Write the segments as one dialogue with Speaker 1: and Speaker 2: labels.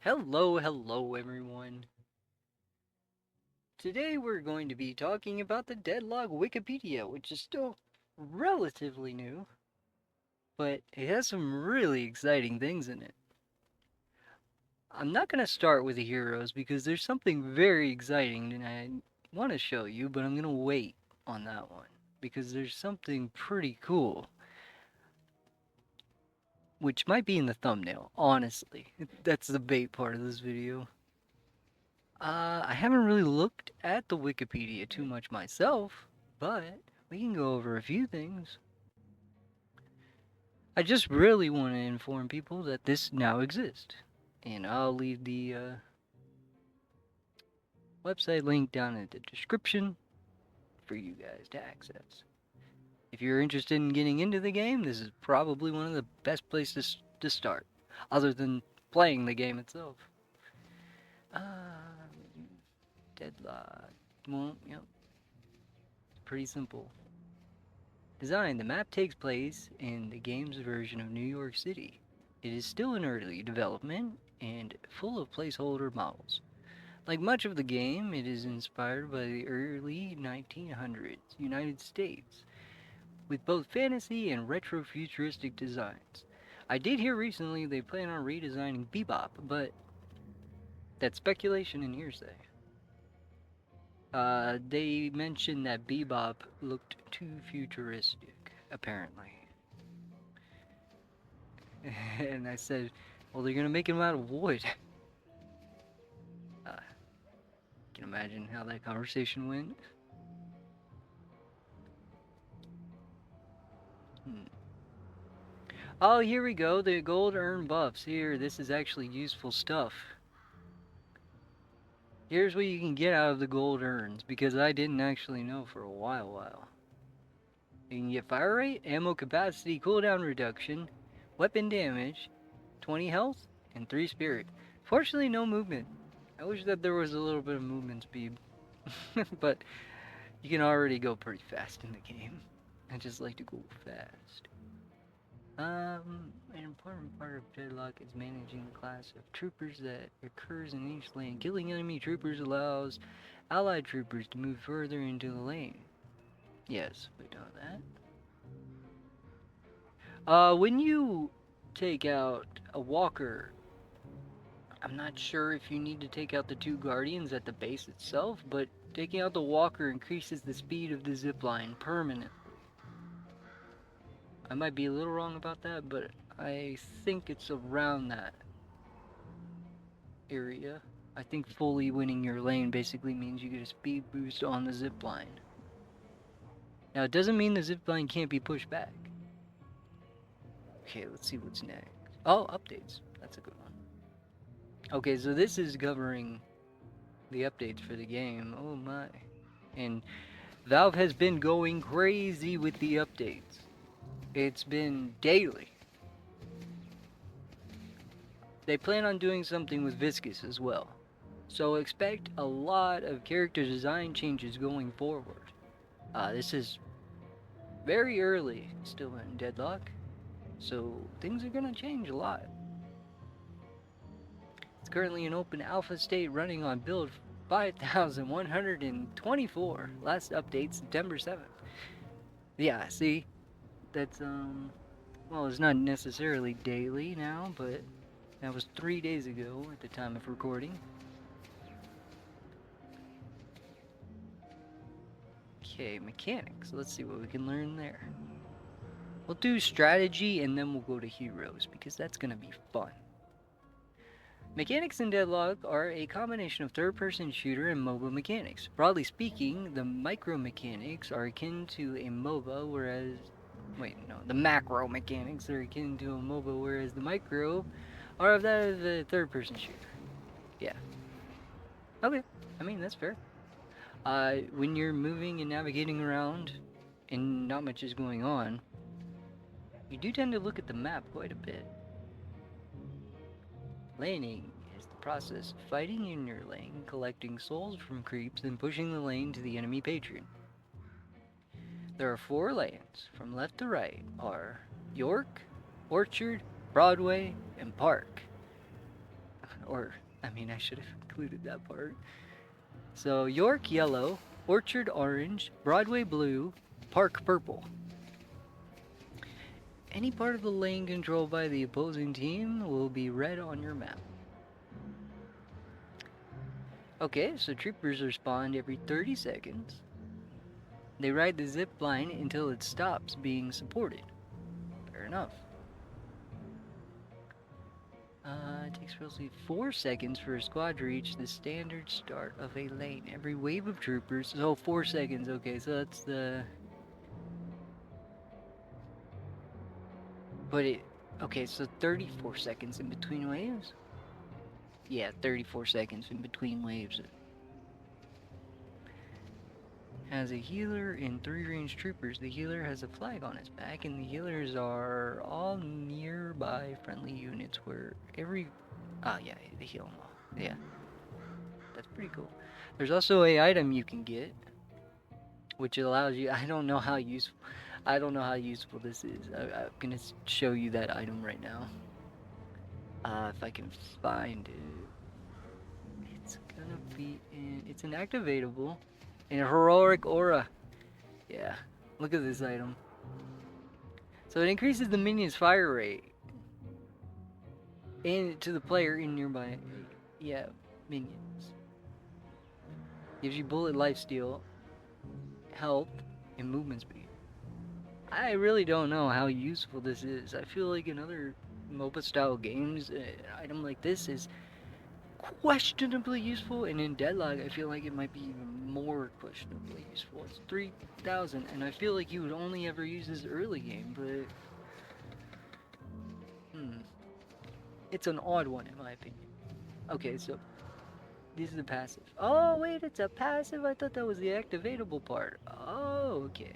Speaker 1: Hello everyone. Today we're going to be talking about the Deadlock Wikipedia, which is still relatively new, but it has some really exciting things in it. I'm not going to start with the heroes because there's something very exciting and I want to show you, but I'm going to wait on that one because there's something pretty cool, which might be in the thumbnail, honestly. That's the bait part of this video. I haven't really looked at the Wikipedia too much myself, but we can go over a few things. I just really want to inform people that this now exists. And I'll leave the website link down in the description for you guys to access. If you're interested in getting into the game, this is probably one of the best places to start, other than playing the game itself. Uh, Deadlock. Well, yep. Pretty simple. Design. The map takes place in the game's version of New York City. It is still in early development and full of placeholder models. Like much of the game, it is inspired by the early 1900s United States, with both fantasy and retro-futuristic designs. I did hear recently they plan on redesigning Bebop, but that's speculation and hearsay. They mentioned that Bebop looked too futuristic, apparently. And I said, well, they're gonna make him out of wood. Uh, can imagine how that conversation went. Hmm. Oh, here we go. The gold urn buffs. Here, this is actually useful stuff. Here's what you can get out of the gold urns, because I didn't actually know for a while. You can get fire rate, ammo capacity, cooldown reduction, weapon damage, 20 health, and 3 spirit. Fortunately, no movement. I wish that there was a little bit of movement speed. But you can already go pretty fast in the game. I just like to go fast. An important part of Deadlock is managing the class of troopers that occurs in each lane. Killing enemy troopers allows allied troopers to move further into the lane. Yes, we know that. When you take out a walker, I'm not sure if you need to take out the 2 guardians at the base itself, but taking out the walker increases the speed of the zipline permanently. I might be a little wrong about that, but I think it's around that area. I think fully winning your lane basically means you get a speed boost on the zipline. Now, it doesn't mean the zipline can't be pushed back. Okay, let's see what's next. Oh, updates. That's a good one. Okay, so this is covering the updates for the game. Oh my. And Valve has been going crazy with the updates. It's been daily. They plan on doing something with Viscous as well. So expect a lot of character design changes going forward. This is very early still in Deadlock, so things are gonna change a lot. It's currently in open alpha state running on build 5124. Last update September 7th. Yeah, see, that's well, it's not necessarily daily now, but that was 3 days ago at the time of recording. Okay, mechanics. Let's see what we can learn there. We'll do strategy and then we'll go to heroes because that's gonna be fun. Mechanics in Deadlock are a combination of third-person shooter and MOBA mechanics. Broadly speaking, the micro mechanics are akin to a MOBA, whereas the macro mechanics are akin to a MOBA, whereas the micro are of that of the third-person shooter. Yeah. Okay. I mean, that's fair. When you're moving and navigating around and not much is going on, you do tend to look at the map quite a bit. Laning is the process of fighting in your lane, collecting souls from creeps, then pushing the lane to the enemy patron. There are 4 lanes, from left to right are York, Orchard, Broadway, and Park. Or, I mean, I should have included that part. So, York yellow, Orchard orange, Broadway blue, Park purple. Any part of the lane controlled by the opposing team will be red on your map. Okay, so troopers are spawned every 30 seconds. They ride the zip line until it stops being supported. Fair enough. It takes roughly 4 seconds for a squad to reach the standard start of a lane. Every wave of troopers. So 4 seconds. Okay, so that's the. But it. Okay, so 34 seconds in between waves? Yeah, 34 seconds in between waves. Has a healer and 3 ranged troopers. The healer has a flag on its back, and the healers are all nearby friendly units where every. Ah, yeah, they heal them all. Yeah, that's pretty cool. There's also a item you can get, which allows you. I don't know how useful. I don't know how useful this is. I'm gonna show you that item right now. If I can find it, it's gonna be in. It's an activatable, in a heroic aura. Yeah, look at this item. So it increases the minion's fire rate and to the player in nearby, yeah, minions. Gives you bullet lifesteal, health, and movement speed. I really don't know how useful this is. I feel like in other MOBA style games, an item like this is questionably useful, and in Deadlock, I feel like it might be even more questionably useful. It's 3,000, and I feel like you would only ever use this early game, but it's an odd one in my opinion. Okay, so this is the passive. Oh wait, it's a passive. I thought that was the activatable part. Oh, okay.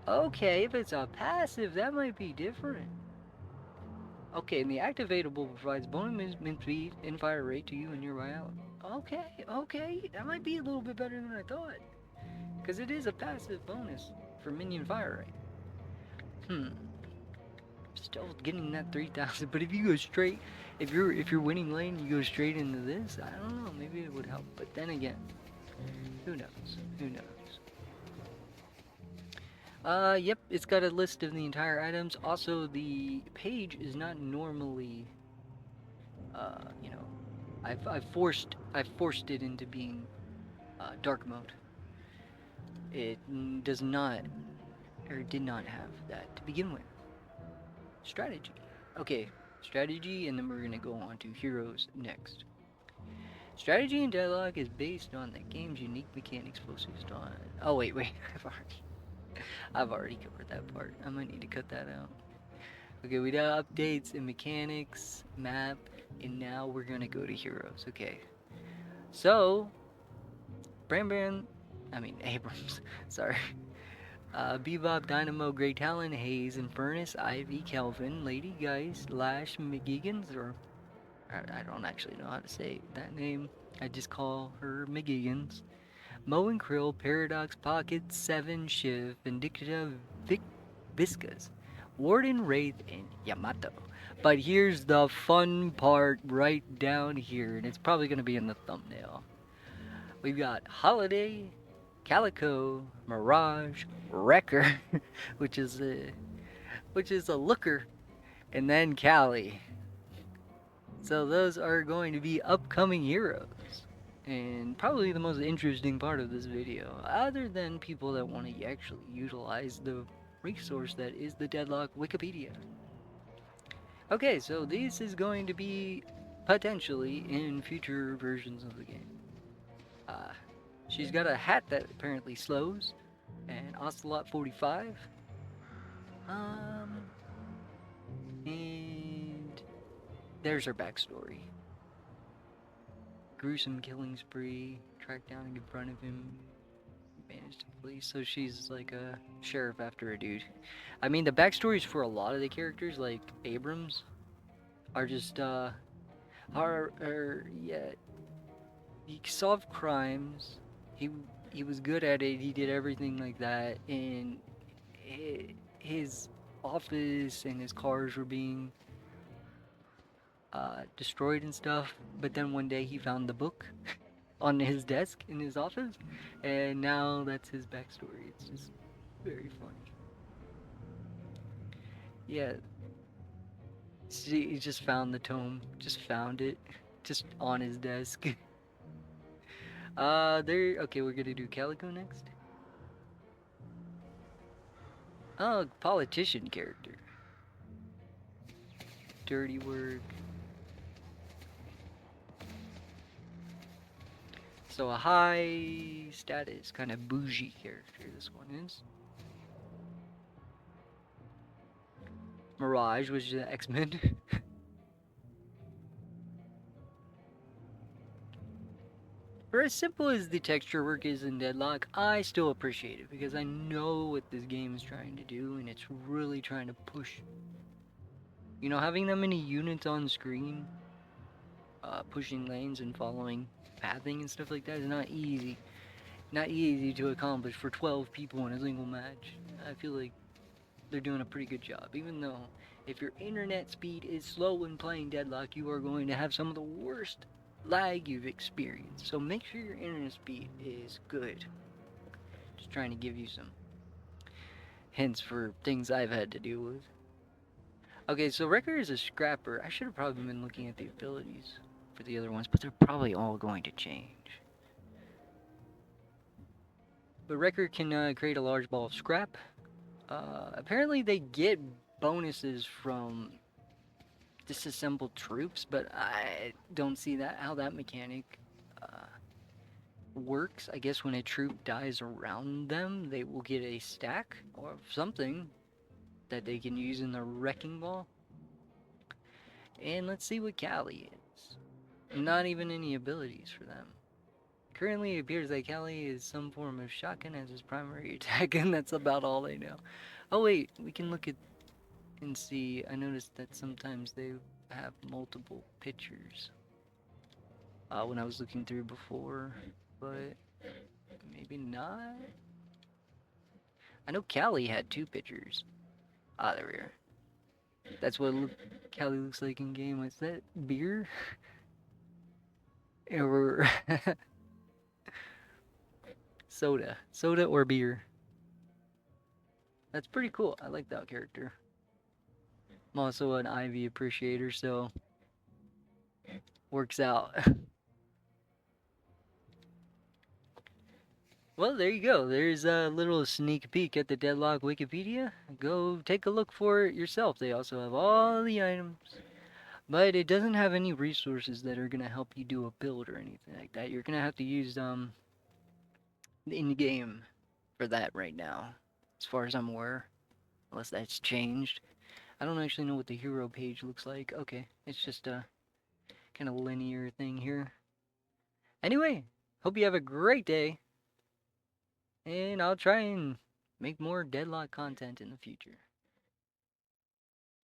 Speaker 1: Okay, if it's a passive, that might be different. Okay, and the activatable provides bonus movement speed and fire rate to you and your ally. Okay, okay, that might be a little bit better than I thought, because it is a passive bonus for minion fire rate. Still getting that 3,000, but if you go straight, if you're winning lane, you go straight into this. I don't know, maybe it would help, but then again, who knows? Who knows? Yep, it's got a list of the entire items. Also, the page is not normally, you know, I've forced it into being dark mode. It does not, or did not have that to begin with. Strategy. Okay, strategy, and then we're gonna go on to heroes next. Strategy in Deadlock is based on the game's unique mechanics focused on. Oh wait, I've already covered that part. I might need to cut that out. Okay, we got updates and mechanics, map, and now we're gonna go to heroes. Okay, so Abrams. Sorry. Bebop, Dynamo, Grey Talon, Haze, and Furnace, Ivy, Kelvin, Lady Geist, Lash, McGeegans, or I don't actually know how to say that name. I just call her McGeegans. Mo and Krill, Paradox, Pocket, Seven, Shiv, Vindicta, Viscas, Warden, Wraith, and Yamato. But here's the fun part right down here, and it's probably going to be in the thumbnail. We've got Holiday, Calico, Mirage, Wrecker, which is a looker, and then Callie. So those are going to be upcoming heroes. And probably the most interesting part of this video, other than people that want to actually utilize the resource that is the Deadlock Wikipedia. Okay, so this is going to be potentially in future versions of the game. She's got a hat that apparently slows, and Ocelot 45. And there's her backstory. Gruesome killing spree, tracked down and confronted him, managed to flee. So she's like a sheriff after a dude. I mean, the backstories for a lot of the characters, like Abrams, are just yeah, he solved crimes. He was good at it. He did everything like that, and his office and his cars were being destroyed and stuff. But then one day he found the book on his desk in his office, and now that's his backstory. It's just very funny. Yeah, see, he just found the tome, just found it, just on his desk. there. Okay, we're gonna do Calico next. Oh, politician character. Dirty work. So a high status, kind of bougie character. This one is. Mirage was the X-Men. For as simple as the texture work is in Deadlock, I still appreciate it because I know what this game is trying to do and it's really trying to push. You know, having that many units on screen, pushing lanes and following pathing and stuff like that is not easy. Not easy to accomplish for 12 people in a single match. I feel like they're doing a pretty good job, even though if your internet speed is slow when playing Deadlock, you are going to have some of the worst lag you've experienced. So make sure your internet speed is good. Just trying to give you some hints for things I've had to deal with. Okay, so Wrecker is a scrapper. I should have probably been looking at the abilities for the other ones, but they're probably all going to change. But Wrecker can create a large ball of scrap. Apparently they get bonuses from disassembled troops, but I don't see that how that mechanic works. I guess when a troop dies around them, they will get a stack or something that they can use in the wrecking ball. And let's see what Callie is. Not even any abilities for them. Currently, it appears that Callie is some form of shotgun as his primary attack, and that's about all they know. Oh wait, we can look at and see. I noticed that sometimes they have multiple pictures. When I was looking through before, but maybe not. I know Callie had two pictures. Ah, there we are. That's what Callie looks like in game. Is that beer? Or soda? Soda or beer? That's pretty cool. I like that character. I'm also an Ivy appreciator, so works out. Well, there you go. There's a little sneak peek at the Deadlock Wikipedia. Go take a look for it yourself. They also have all the items. But it doesn't have any resources that are going to help you do a build or anything like that. You're going to have to use the in-game for that right now, as far as I'm aware. Unless that's changed. I don't actually know what the hero page looks like. Okay, it's just a kind of linear thing here. Anyway, hope you have a great day. And I'll try and make more Deadlock content in the future.